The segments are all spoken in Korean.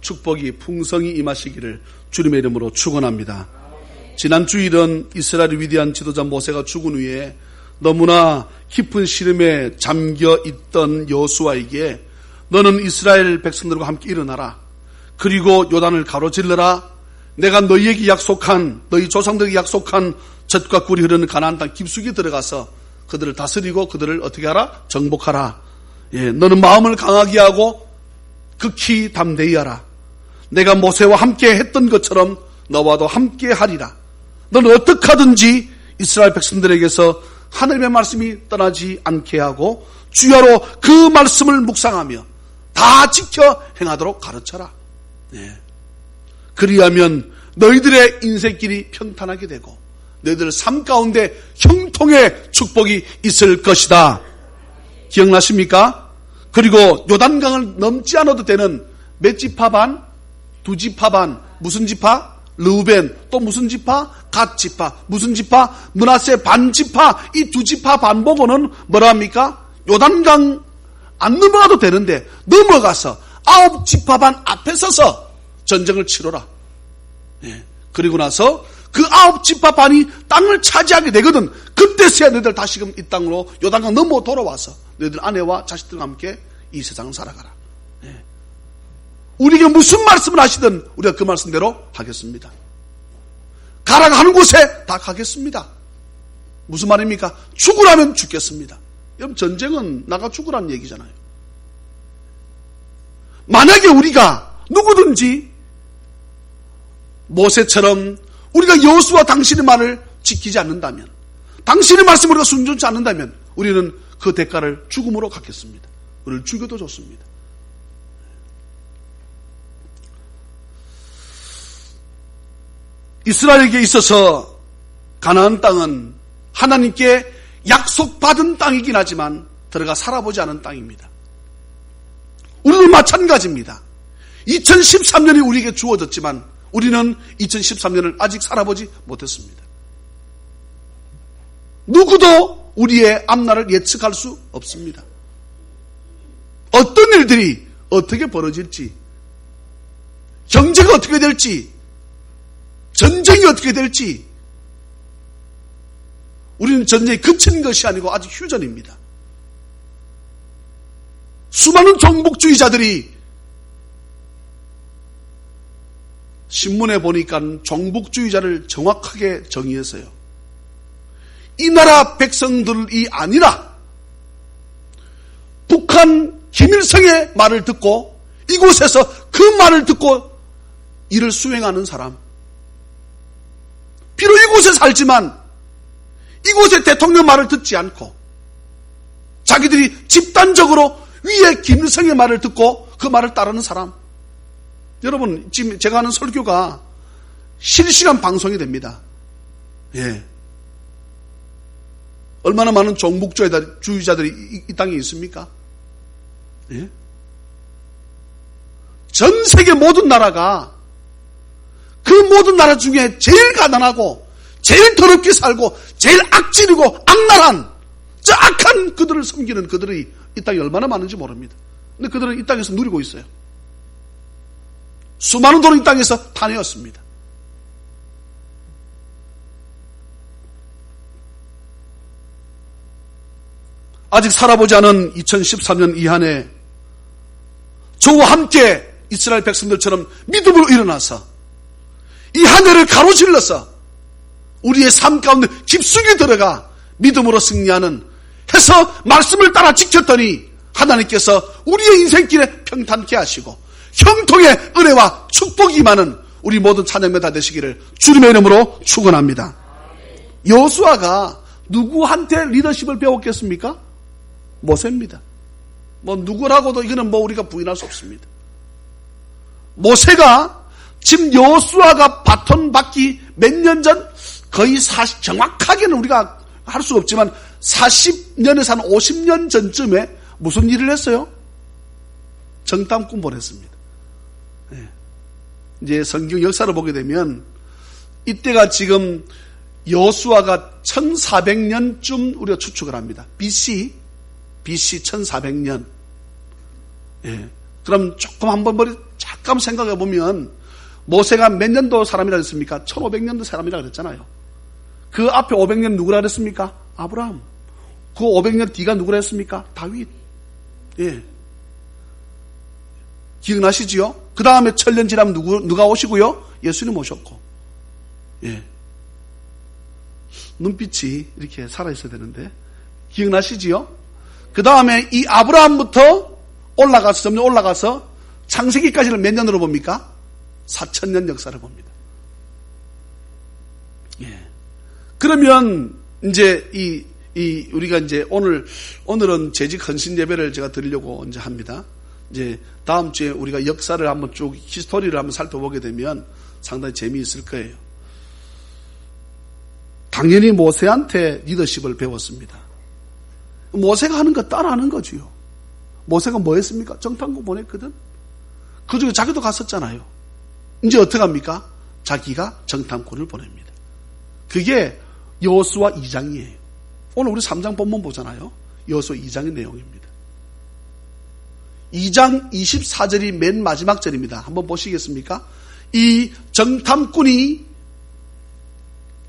축복이 풍성히 임하시기를 주님의 이름으로 축원합니다. 지난 주일은 이스라엘의 위대한 지도자 모세가 죽은 후에 너무나 깊은 시름에 잠겨 있던 여호수아에게 너는 이스라엘 백성들과 함께 일어나라. 그리고 요단을 가로질러라. 내가 너희에게 약속한, 너희 조상들에게 약속한 젖과 꿀이 흐르는 가나안 땅 깊숙이 들어가서 그들을 다스리고 그들을 어떻게 하라? 정복하라. 너는 마음을 강하게 하고 극히 담대히 하라. 내가 모세와 함께 했던 것처럼 너와도 함께 하리라. 너는 어떻게 하든지 이스라엘 백성들에게서 하나님의 말씀이 떠나지 않게 하고 주야로 그 말씀을 묵상하며 다 지켜 행하도록 가르쳐라. 그리하면 너희들의 인생길이 평탄하게 되고 너희들 삶 가운데 형통의 축복이 있을 것이다. 기억나십니까? 그리고 요단강을 넘지 않아도 되는 몇 지파 반? 두 지파 반. 무슨 지파? 르우벤. 또 무슨 지파? 갓 지파. 무슨 지파? 므낫세 반 지파. 이 두 지파 반 보고는 뭐라 합니까? 요단강 안 넘어가도 되는데 넘어가서 9 지파 반 앞에 서서 전쟁을 치러라. 그리고 나서 그 9 지파 반이 땅을 차지하게 되거든. 그때서야 너희들 다시금 이 땅으로 요단강 넘어 돌아와서 너희들 아내와 자식들과 함께 이 세상을 살아가라. 우리에게 무슨 말씀을 하시든 우리가 그 말씀대로 하겠습니다. 가라고 하는 곳에 다 가겠습니다. 무슨 말입니까? 죽으라면 죽겠습니다. 여러분, 전쟁은 나가 죽으라는 얘기잖아요. 만약에 우리가 누구든지 모세처럼 우리가 여호수아 당신의 말을 지키지 않는다면, 당신의 말씀을 우리가 순종치 않는다면 우리는 그 대가를 죽음으로 갚겠습니다. 우리를 죽여도 좋습니다. 이스라엘에게 있어서 가나안 땅은 하나님께 약속받은 땅이긴 하지만 들어가 살아보지 않은 땅입니다. 우리도 마찬가지입니다. 2013년이 우리에게 주어졌지만 우리는 2013년을 아직 살아보지 못했습니다. 누구도 우리의 앞날을 예측할 수 없습니다. 어떤 일들이 어떻게 벌어질지, 경제가 어떻게 될지, 전쟁이 어떻게 될지, 우리는 전쟁이 그친 것이 아니고 아직 휴전입니다. 수많은 종북주의자들이 신문에 보니까 종북주의자를 정확하게 정의했어요. 이 나라 백성들이 아니라 북한 김일성의 말을 듣고 이곳에서 그 말을 듣고 이를 수행하는 사람, 비록 이곳에 살지만 이곳의 대통령 말을 듣지 않고 자기들이 집단적으로 위에 김일성의 말을 듣고 그 말을 따르는 사람. 여러분, 지금 제가 하는 설교가 실시간 방송이 됩니다. 얼마나 많은 종북주의자들이 이 땅에 있습니까? 전 세계 모든 나라가 그 모든 나라 중에 제일 가난하고 제일 더럽게 살고 제일 악질이고 악랄한 저 악한 그들을 섬기는 그들이 이 땅에 얼마나 많은지 모릅니다. 근데 그들은 이 땅에서 누리고 있어요. 수많은 돈을 이 땅에서 타내었습니다. 아직 살아보지 않은 2013년 이 한 해 저와 함께 이스라엘 백성들처럼 믿음으로 일어나서 이 한 해를 가로질러서 우리의 삶 가운데 깊숙이 들어가 믿음으로 승리하는, 해서 말씀을 따라 지켰더니 하나님께서 우리의 인생길에 평탄케 하시고 형통의 은혜와 축복이 임하는 우리 모든 찬양매 다 되시기를 주님의 이름으로 축원합니다. 여호수아가 누구한테 리더십을 배웠겠습니까? 모세입니다. 누구라고도 이거는 우리가 부인할 수 없습니다. 모세가 지금 여호수아가 바톤 받기 몇 년 전, 거의 정확하게는 우리가 할 수 없지만 40년에서 한 50년 전쯤에 무슨 일을 했어요? 정탐꾼 보냈습니다. 이제 성경 역사를 보게 되면 이때가 지금 여호수아가 1400년쯤 우리가 추측을 합니다. BC 1400년. 그럼 조금 한번 머리 쫙 가끔 생각해 보면 모세가 몇 년도 사람이라 했습니까? 1500년도 사람이라 그랬잖아요. 그 앞에 500년 누구라 그랬습니까? 아브라함. 그 500년 뒤가 누구라 했습니까? 다윗. 예. 기억나시지요? 그 다음에 1000년 지나면 누가 오시고요? 예수님 오셨고. 예. 눈빛이 이렇게 살아있어야 되는데. 기억나시지요? 그 다음에 이 아브라함부터 올라가서, 점점 올라가서 창세기까지는 몇 년으로 봅니까? 4000년 역사를 봅니다. 예. 그러면, 이제, 우리가 이제 오늘은 재직 헌신 예배를 제가 드리려고 이제 합니다. 이제 다음 주에 우리가 역사를 한번 쭉 히스토리를 한번 살펴보게 되면 상당히 재미있을 거예요. 당연히 모세한테 리더십을 배웠습니다. 모세가 하는 거 따라하는 거지요. 모세가 뭐 했습니까? 정탐꾼 보냈거든. 그 중에 자기도 갔었잖아요. 이제 어떻게 합니까? 자기가 정탐꾼을 보냅니다. 그게 여호수아 2장이에요. 오늘 우리 3장 본문 보잖아요. 여호수아 2장의 내용입니다. 2장 24절이 맨 마지막 절입니다. 한번 보시겠습니까? 이 정탐꾼이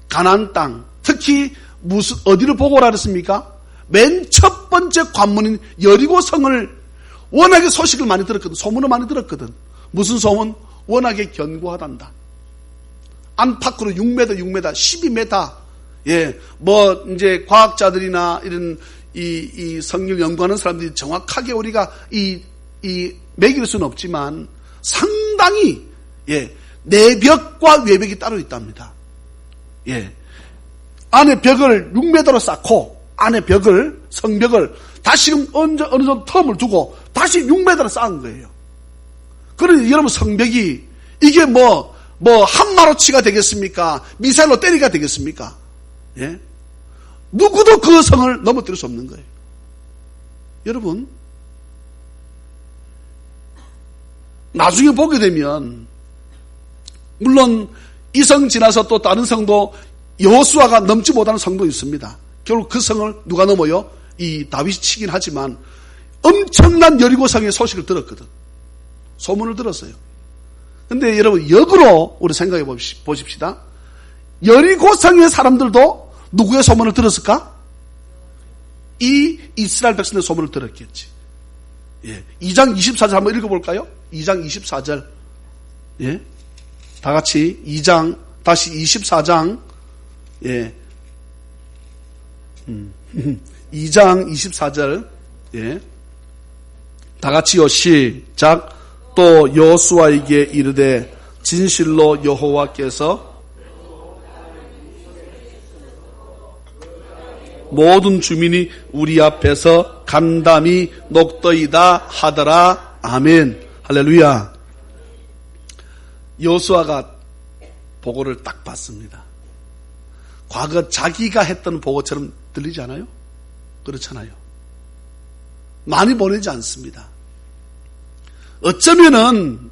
가나안 땅, 특히 어디를 보고 오라 그랬습니까? 맨 첫 번째 관문인 여리고성을 워낙에 소식을 많이 들었거든. 소문을 많이 들었거든. 무슨 소문? 워낙에 견고하단다. 안팎으로 6m, 12m. 예, 이제 과학자들이나 이런 이 성경 연구하는 사람들이 정확하게 우리가 매길 수는 없지만 상당히, 예, 내벽과 외벽이 따로 있답니다. 예. 안에 벽을 6m로 쌓고, 안에 성벽을 다시금 어느 정도 텀을 두고 다시 6m로 쌓은 거예요. 그러니 여러분 성벽이 이게 한마로치가 되겠습니까? 미사일로 때리가 되겠습니까? 예? 누구도 그 성을 넘어뜨릴 수 없는 거예요. 여러분, 나중에 보게 되면, 물론 이 성 지나서 또 다른 성도 여호수아가 넘지 못하는 성도 있습니다. 결국 그 성을 누가 넘어요? 이 다윗이 치긴 하지만 엄청난 여리고성의 소식을 들었거든. 소문을 들었어요. 근데 여러분 역으로 우리 생각해 보십시다. 여리고성의 사람들도 누구의 소문을 들었을까? 이 이스라엘 백성의 소문을 들었겠지. 예. 2장 24절 한번 읽어볼까요? 2장 24절. 예. 다 같이 2장, 다시 24장. 예. 2장 24절. 예. 다 같이요. 시작. 또 여호수아에게 이르되 진실로 여호와께서 모든 주민이 우리 앞에서 간담이 녹더이다 하더라. 아멘. 할렐루야. 여호수아가 보고를 딱 받습니다. 과거 자기가 했던 보고처럼 들리지 않아요? 그렇잖아요. 많이 보내지 않습니다. 어쩌면은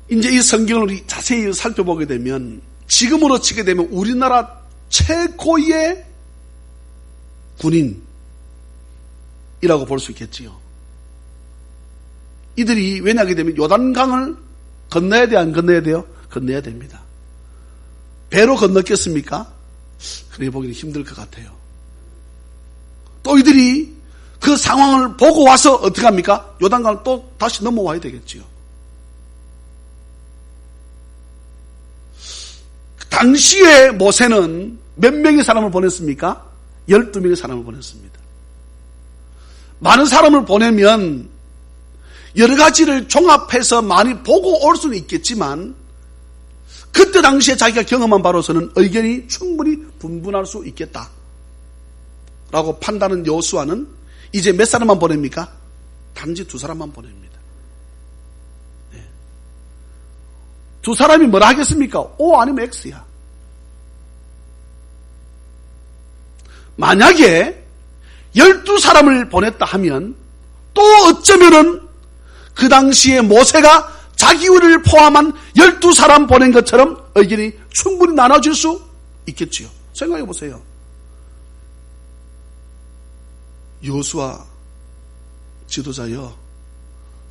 이제 이 성경을 우리 자세히 살펴보게 되면 지금으로 치게 되면 우리나라 최고의 군인이라고 볼 수 있겠지요. 이들이 왜냐하게 되면 요단강을 건너야 돼, 안 건너야 돼요? 건너야 됩니다. 배로 건넜겠습니까? 그래 보기는 힘들 것 같아요. 또 이들이 그 상황을 보고 와서 어떻게 합니까? 요단강을 또 다시 넘어와야 되겠지요. 당시에 모세는 몇 명의 사람을 보냈습니까? 12명의 사람을 보냈습니다. 많은 사람을 보내면 여러 가지를 종합해서 많이 보고 올 수는 있겠지만 그때 당시에 자기가 경험한 바로서는 의견이 충분히 분분할 수 있겠다 라고 판단한 여호수아는 이제 몇 사람만 보냅니까? 단지 2사람만 보냅니다. 네. 2사람이 뭐라 하겠습니까? O 아니면 X야. 만약에 12사람을 보냈다 하면 또 어쩌면은 그 당시에 모세가 자기 우리를 포함한 12사람 보낸 것처럼 의견이 충분히 나눠질 수 있겠지요. 생각해 보세요. 여호수아 지도자여,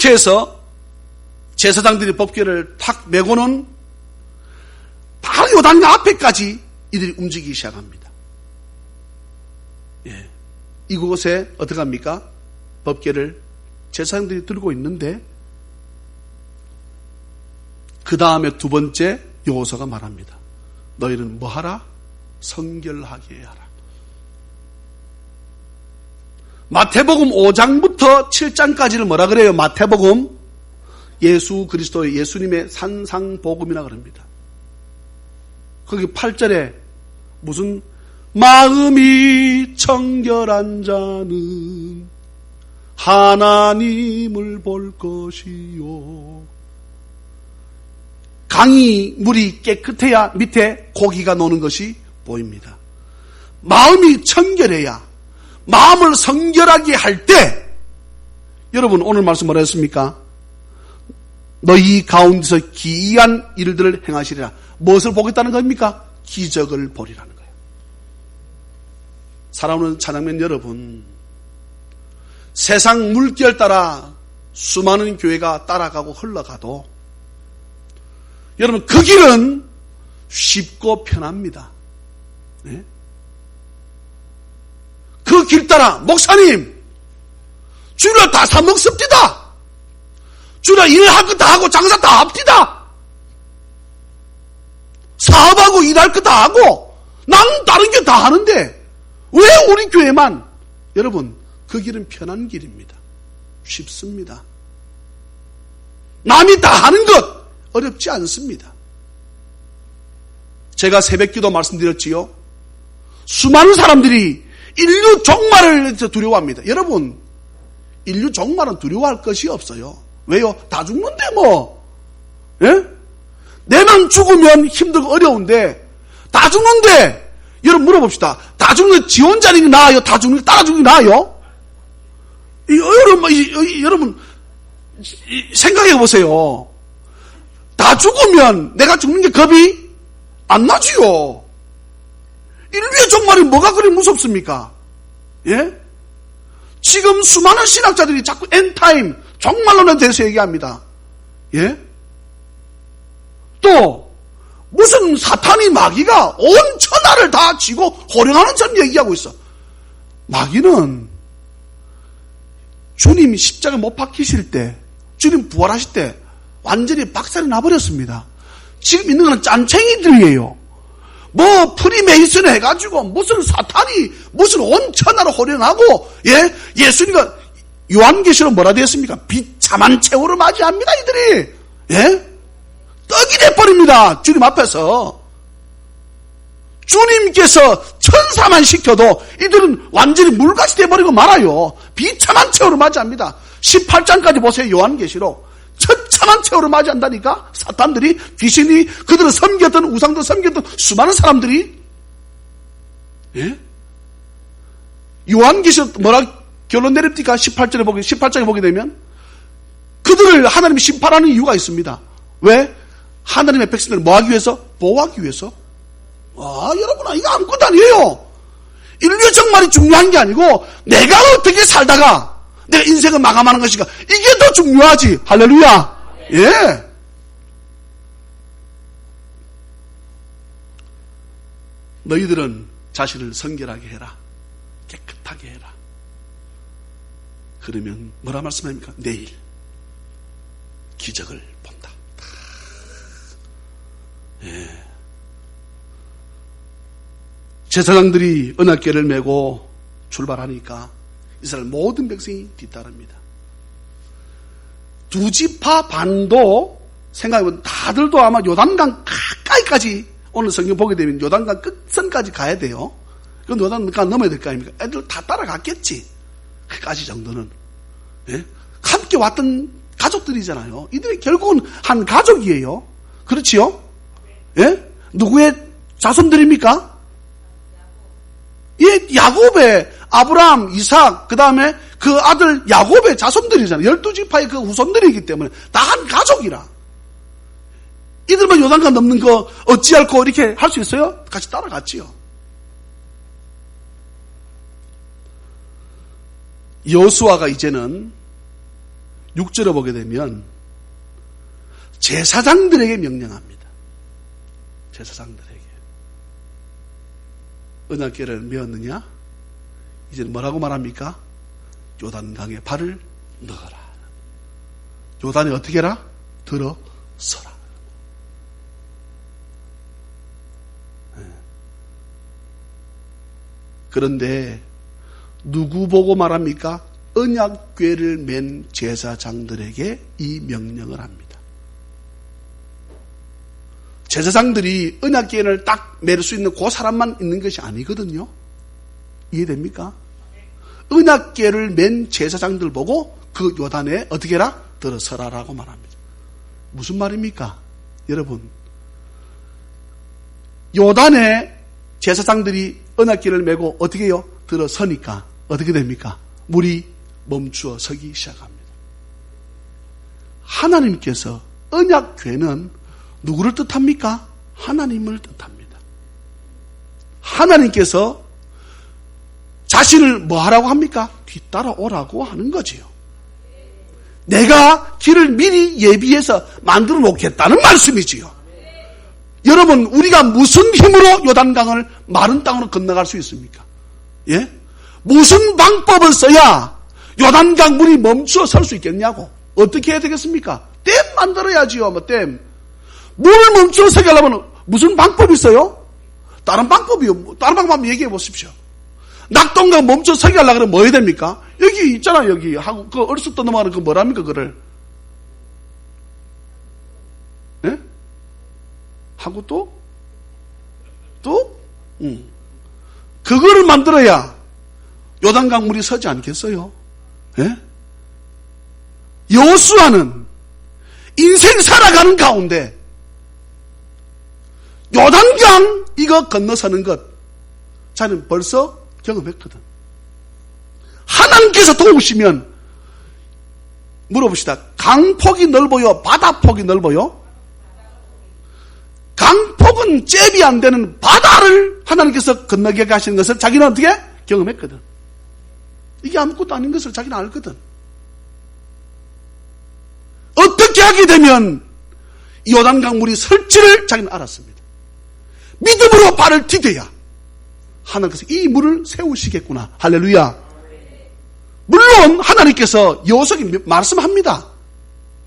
그렇게 해서 제사장들이 법궤를 탁 메고는 바로 요단강 앞에까지 이들이 움직이기 시작합니다. 예. 이곳에 어떻게 합니까? 법궤를 제사장들이 들고 있는데 그 다음에 두 번째 여호수아가 말합니다. 너희는 뭐하라? 성결하게 하라. 마태복음 5장부터 7장까지를 뭐라 그래요? 마태복음 예수 그리스도의 예수님의 산상복음이라 그럽니다. 거기 8절에 무슨 마음이 청결한 자는 하나님을 볼 것이요. 강이 물이 깨끗해야 밑에 고기가 노는 것이 보입니다. 마음이 청결해야, 마음을 성결하게 할 때, 여러분 오늘 말씀 뭐라 했습니까? 너희 가운데서 기이한 일들을 행하시리라. 무엇을 보겠다는 겁니까? 기적을 보리라는 거예요. 사랑하는 찬양맨 여러분, 세상 물결 따라 수많은 교회가 따라가고 흘러가도 여러분 그 길은 쉽고 편합니다. 네? 그 길 따라 목사님 주일날 다 사먹습디다. 주일날 일할 거 다 하고 장사 다 합디다. 사업하고 일할 거 다 하고 나는 다른 게 다 하는데 왜 우리 교회만? 여러분 그 길은 편한 길입니다. 쉽습니다. 남이 다 하는 것 어렵지 않습니다. 제가 새벽기도 말씀드렸지요. 수많은 사람들이 인류 종말을 두려워합니다. 여러분 인류 종말은 두려워할 것이 없어요. 왜요? 다 죽는데 뭐. 예? 내만 죽으면 힘들고 어려운데 다 죽는데 여러분 물어봅시다. 다 죽는 지 혼자 있는 게 나아요? 다 죽는 게 따라 죽는 게 나아요? 여러분 생각해 보세요. 다 죽으면 내가 죽는 게 겁이 안 나지요. 인류의 종말이 뭐가 그리 무섭습니까? 예? 지금 수많은 신학자들이 자꾸 엔타임, 종말론에 대해서 얘기합니다. 예? 또 무슨 사탄이 마귀가 온 천하를 다 쥐고 호령하는 전 얘기하고 있어. 마귀는 주님이 십자가 못 박히실 때, 주님 부활하실 때 완전히 박살이 나버렸습니다. 지금 있는 건 짠챙이들이에요. 뭐 프리메이슨 해가지고 무슨 사탄이 무슨 온 천하를 호령하고 예수님과 요한계시록 뭐라 되었습니까? 비참한 최후를 맞이합니다. 이들이 떡이 돼버립니다. 주님 앞에서. 주님께서 천사만 시켜도 이들은 완전히 물같이 돼버리고 말아요. 비참한 최후를 맞이합니다. 18장까지 보세요. 요한계시록. 천참한 최후를 맞이한다니까. 사탄들이, 귀신이, 그들을 섬겼던, 우상들 섬겼던 수많은 사람들이. 요한계시록 뭐라 결론 내립니까? 18장에 보게 되면 그들을 하나님이 심판하는 이유가 있습니다. 왜? 하나님의 백성들을 뭐하기 위해서? 보호하기 위해서. 여러분, 이거 아무것도 아니에요. 인류의 정말이 중요한 게 아니고 내가 어떻게 살다가 내 인생을 마감하는 것인가, 이게 더 중요하지. 할렐루야. 예. 너희들은 자신을 성결하게 해라. 깨끗하게 해라. 그러면 뭐라 말씀합니까? 내일 기적을 본다. 예. 제사장들이 언약궤를 메고 출발하니까 이스라엘 모든 백성이 뒤따릅니다. 두 지파 반도 생각해보면 다들도 아마 요단강 가까이까지, 오늘 성경 보게 되면 요단강 끝선까지 가야 돼요. 그럼 요단강 넘어야 될 거 아닙니까? 애들 다 따라갔겠지. 그까지 정도는. 예? 함께 왔던 가족들이잖아요. 이들이 결국은 한 가족이에요. 그렇지요? 예? 누구의 자손들입니까? 예, 야곱의 아브라함, 이삭, 그 다음에 그 아들 야곱의 자손들이잖아요. 12지파의 그 후손들이기 때문에 다 한 가족이라. 이들만 요단강 넘는 거 어찌할꼬 이렇게 할 수 있어요? 같이 따라갔지요. 여호수아가 이제는 6절에 보게 되면 제사장들에게 명령합니다. 제사장들에게. 언약궤를 메었느냐? 이제 뭐라고 말합니까? 요단강에 발을 넣어라. 요단에 어떻게 해라? 들어서라. 그런데 누구 보고 말합니까? 언약궤를 맨 제사장들에게 이 명령을 합니다. 제사장들이 언약궤를 딱 맬 수 있는 그 사람만 있는 것이 아니거든요. 이해됩니까? 언약궤를 맨 제사장들 보고 그 요단에 어떻게 해라? 들어서라라고 말합니다. 무슨 말입니까? 여러분, 요단에 제사장들이 언약궤를 메고 어떻게 해요? 들어서니까 어떻게 됩니까? 물이 멈추어 서기 시작합니다. 하나님께서 언약궤는 누구를 뜻합니까? 하나님을 뜻합니다. 하나님께서 자신을 뭐 하라고 합니까? 뒤따라오라고 하는 거지요. 내가 길을 미리 예비해서 만들어 놓겠다는 말씀이지요. 여러분, 우리가 무슨 힘으로 요단강을 마른 땅으로 건너갈 수 있습니까? 예? 무슨 방법을 써야 요단강 물이 멈추어 설 수 있겠냐고. 어떻게 해야 되겠습니까? 댐 만들어야지요. 뭐 댐. 물을 멈추어 서게 하려면 무슨 방법이 있어요? 다른 방법이요. 다른 방법 얘기해 보십시오. 낙동강 멈춰 서게 하려고 그러면 뭐 해야 됩니까? 여기 있잖아요. 여기 하고 그 얼쑥도 넘어가는 그 뭐랍니까? 그를 예? 하고 또 그거를 만들어야 요단강 물이 서지 않겠어요? 예? 여호수아는 인생 살아가는 가운데 요단강 이거 건너서는 것 자는 벌써 경험했거든. 하나님께서 도우시면 물어봅시다. 강폭이 넓어요? 바다폭이 넓어요? 강폭은 잽이 안 되는 바다를 하나님께서 건너게 하시는 것을 자기는 어떻게 경험했거든. 이게 아무것도 아닌 것을 자기는 알거든. 어떻게 하게 되면 이 요단강 물이 설지를 자기는 알았습니다. 믿음으로 발을 디뎌야 하나님께서 이 물을 세우시겠구나. 할렐루야. 물론 하나님께서 여호수아에게 말씀합니다.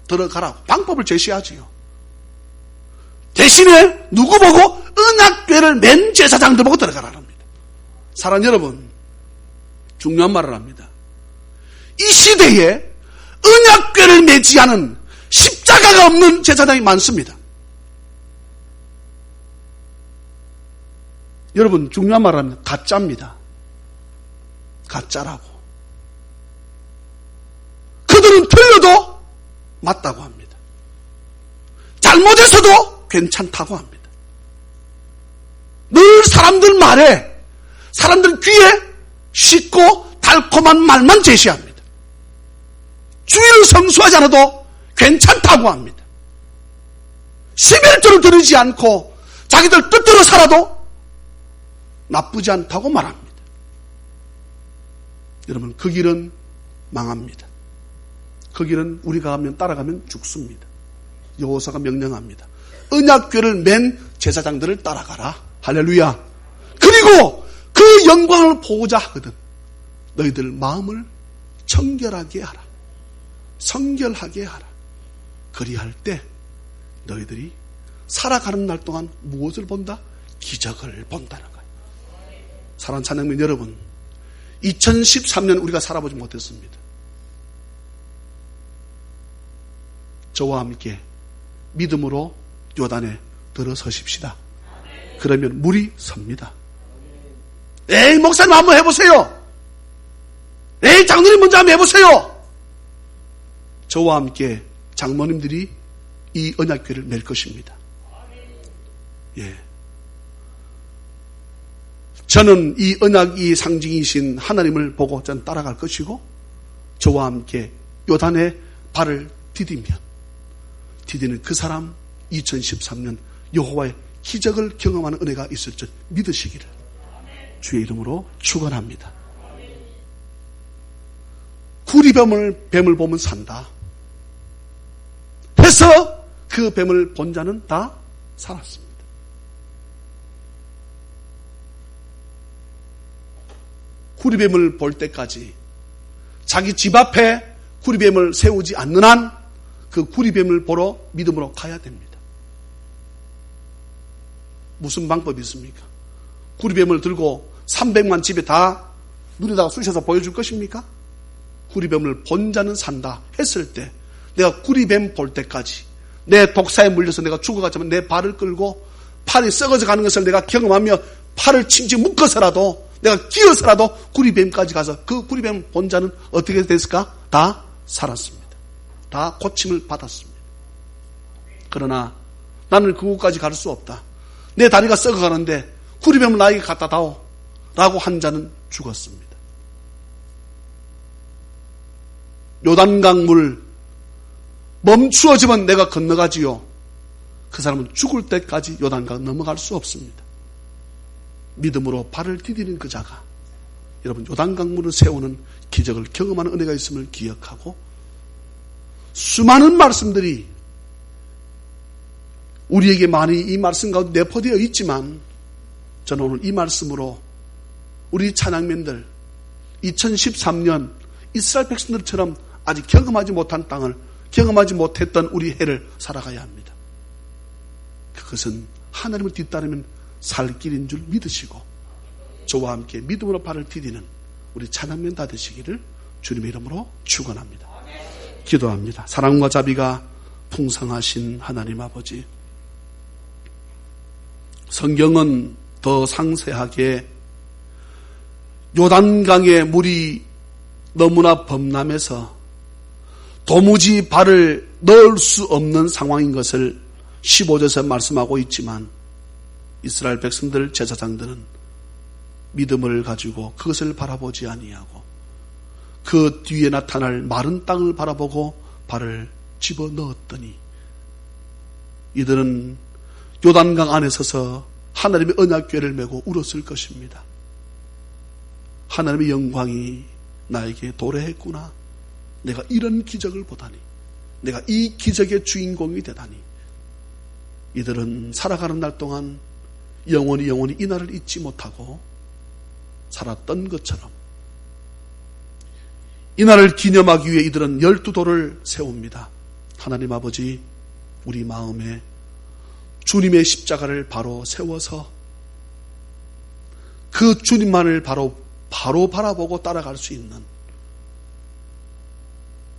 들어가라. 방법을 제시하지요. 대신에 누구 보고? 언약궤를 맨 제사장들 보고 들어가라는 겁니다. 사랑하는 여러분, 중요한 말을 합니다. 이 시대에 언약궤를 매지 않은 십자가가 없는 제사장이 많습니다. 여러분, 중요한 말을 합니다. 가짜입니다. 가짜라고. 그들은 틀려도 맞다고 합니다. 잘못해서도 괜찮다고 합니다. 늘 사람들 말에, 사람들 귀에 쉽고 달콤한 말만 제시합니다. 주의를 성수하지 않아도 괜찮다고 합니다. 11조를 들으지 않고 자기들 뜻대로 살아도 나쁘지 않다고 말합니다. 여러분, 그 길은 망합니다. 그 길은 우리가 가면 따라가면 죽습니다. 여호수아가 명령합니다. 언약궤를 맨 제사장들을 따라가라. 할렐루야. 그리고 그 영광을 보고자 하거든 너희들 마음을 청결하게 하라. 성결하게 하라. 그리할 때 너희들이 살아가는 날 동안 무엇을 본다? 기적을 본다는 거예요. 사랑하는 찬양민 여러분, 2013년 우리가 살아보지 못했습니다. 저와 함께 믿음으로 요단에 들어서십시다. 그러면 물이 섭니다. 에이, 목사님 한번 해보세요. 에이, 장로님 먼저 한번 해보세요. 저와 함께 장모님들이 이 언약궤를 맬 것입니다. 예. 저는 이 언약이 상징이신 하나님을 보고 저는 따라갈 것이고, 저와 함께 요단에 발을 디디는 그 사람 2013년 여호와의 기적을 경험하는 은혜가 있을 줄 믿으시기를 주의 이름으로 축원합니다. 구리뱀을 보면 산다. 그래서 그 뱀을 본 자는 다 살았습니다. 구리뱀을 볼 때까지 자기 집 앞에 구리뱀을 세우지 않는 한 그 구리뱀을 보러 믿음으로 가야 됩니다. 무슨 방법이 있습니까? 구리뱀을 들고 300만 집에 다 눈에다가 쑤셔서 보여줄 것입니까? 구리뱀을 본 자는 산다 했을 때 내가 구리뱀 볼 때까지 내 독사에 물려서 내가 죽어가지만 내 발을 끌고 팔이 썩어져 가는 것을 내가 경험하며 팔을 칭칭 묶어서라도 내가 끼어서라도 구리뱀까지 가서 그 구리뱀 본 자는 어떻게 됐을까? 다 살았습니다. 다 고침을 받았습니다. 그러나 나는 그곳까지 갈 수 없다. 내 다리가 썩어가는데 구리뱀을 나에게 갖다 다오 라고 한 자는 죽었습니다. 요단강 물 멈추어지면 내가 건너가지요. 그 사람은 죽을 때까지 요단강 넘어갈 수 없습니다. 믿음으로 발을 디디는 그 자가 여러분 요단강 물을 세우는 기적을 경험하는 은혜가 있음을 기억하고 수많은 말씀들이 우리에게 많이 이 말씀 가운데 내포되어 있지만 저는 오늘 이 말씀으로 우리 찬양맨들 2013년 이스라엘 백성들처럼 아직 경험하지 못한 땅을 경험하지 못했던 우리 해를 살아가야 합니다. 그것은 하나님을 뒤따르면 살 길인 줄 믿으시고 저와 함께 믿음으로 발을 디디는 우리 찬양맨 다 되시기를 주님의 이름으로 축원합니다. 기도합니다. 사랑과 자비가 풍성하신 하나님 아버지, 성경은 더 상세하게 요단강의 물이 너무나 범람해서 도무지 발을 넣을 수 없는 상황인 것을 15절에서 말씀하고 있지만 이스라엘 백성들 제사장들은 믿음을 가지고 그것을 바라보지 아니하고 그 뒤에 나타날 마른 땅을 바라보고 발을 집어넣었더니 이들은 요단강 안에 서서 하나님의 언약궤를 메고 울었을 것입니다. 하나님의 영광이 나에게 도래했구나. 내가 이런 기적을 보다니. 내가 이 기적의 주인공이 되다니. 이들은 살아가는 날 동안 영원히 이 날을 잊지 못하고 살았던 것처럼 이 날을 기념하기 위해 이들은 12돌을 세웁니다. 하나님 아버지, 우리 마음에 주님의 십자가를 바로 세워서 그 주님만을 바로 바라보고 따라갈 수 있는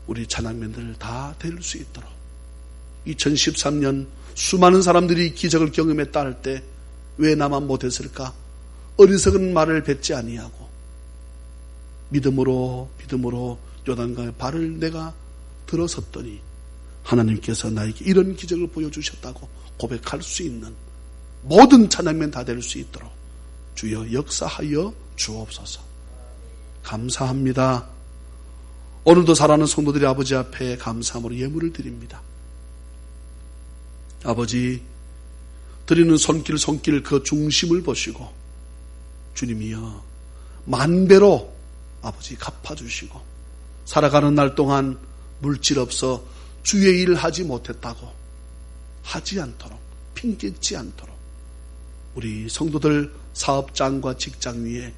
우리 찬양맨들 다 될 수 있도록 2013년 수많은 사람들이 기적을 경험했다 할 때 왜 나만 못했을까? 어리석은 말을 뱉지 아니하고 믿음으로 요단강에 발을 내가 들어섰더니 하나님께서 나에게 이런 기적을 보여주셨다고 고백할 수 있는 모든 찬양맨 다 될 수 있도록 주여 역사하여 주옵소서. 감사합니다. 오늘도 살아가는 성도들이 아버지 앞에 감사함으로 예물을 드립니다. 아버지, 드리는 손길 그 중심을 보시고 주님이여 만배로 아버지 갚아주시고 살아가는 날 동안 물질 없어 주의 일을 하지 못했다고 하지 않도록 핑계치 않도록 우리 성도들 사업장과 직장 위에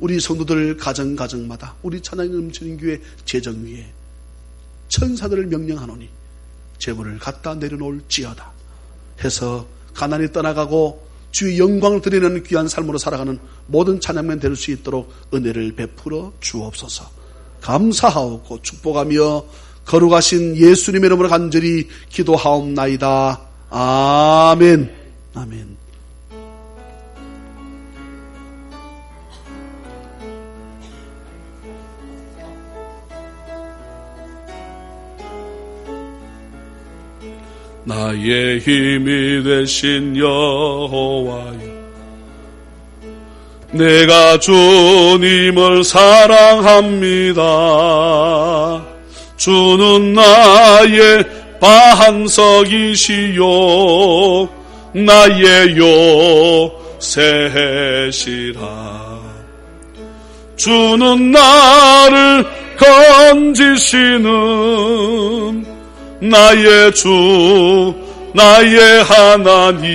우리 성도들 가정마다 우리 찬양이 넘치는 교회 재정 위에 천사들을 명령하노니 재물을 갖다 내려놓을지어다 해서 가난이 떠나가고 주의 영광을 드리는 귀한 삶으로 살아가는 모든 찬양맨 될 수 있도록 은혜를 베풀어 주옵소서. 감사하옵고 축복하며 거룩하신 예수님의 이름으로 간절히 기도하옵나이다. 아멘. 아멘. 나의 힘이 되신 여호와여, 내가 주님을 사랑합니다. 주는 나의 반석이시요 나의 요새시라. 주는 나를 건지시는 나의 주 나의 하나님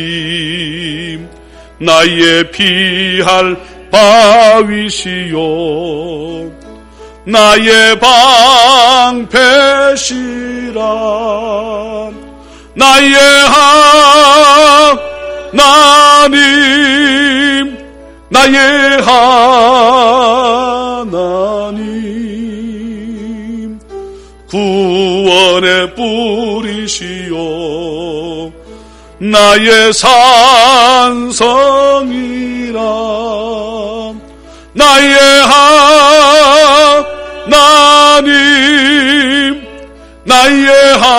나의 피할 바위시요 나의 방패시라 나의 하나님 나의 하나님 구원의 뿌리시요 나의 산성이라 나의 하나님 나의 하나님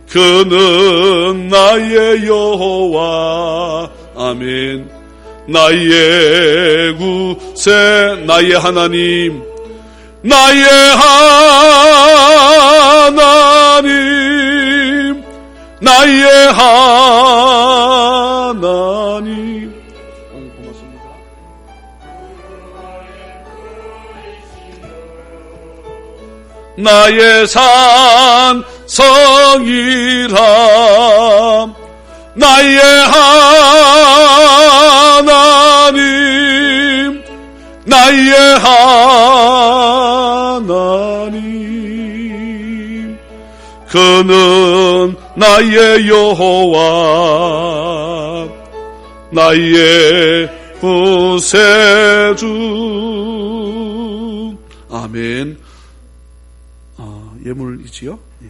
그는 나의 여호와 아멘 나의 구세 나의 하나님 나의 하나님 나의 하나님 고맙습니다. 나의 산성이라 나의 하나님 나의 하나님 그는 나의 여호와 나의 구세주 아멘. 예물이지요? 예.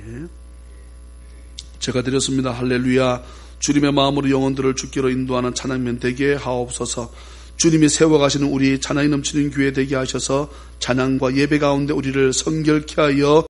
제가 드렸습니다. 할렐루야. 주님의 마음으로 영혼들을 주께로 인도하는 찬양면 되게 하옵소서. 주님이 세워가시는 우리 찬양이 넘치는 교회 되게 하셔서 찬양과 예배 가운데 우리를 성결케 하여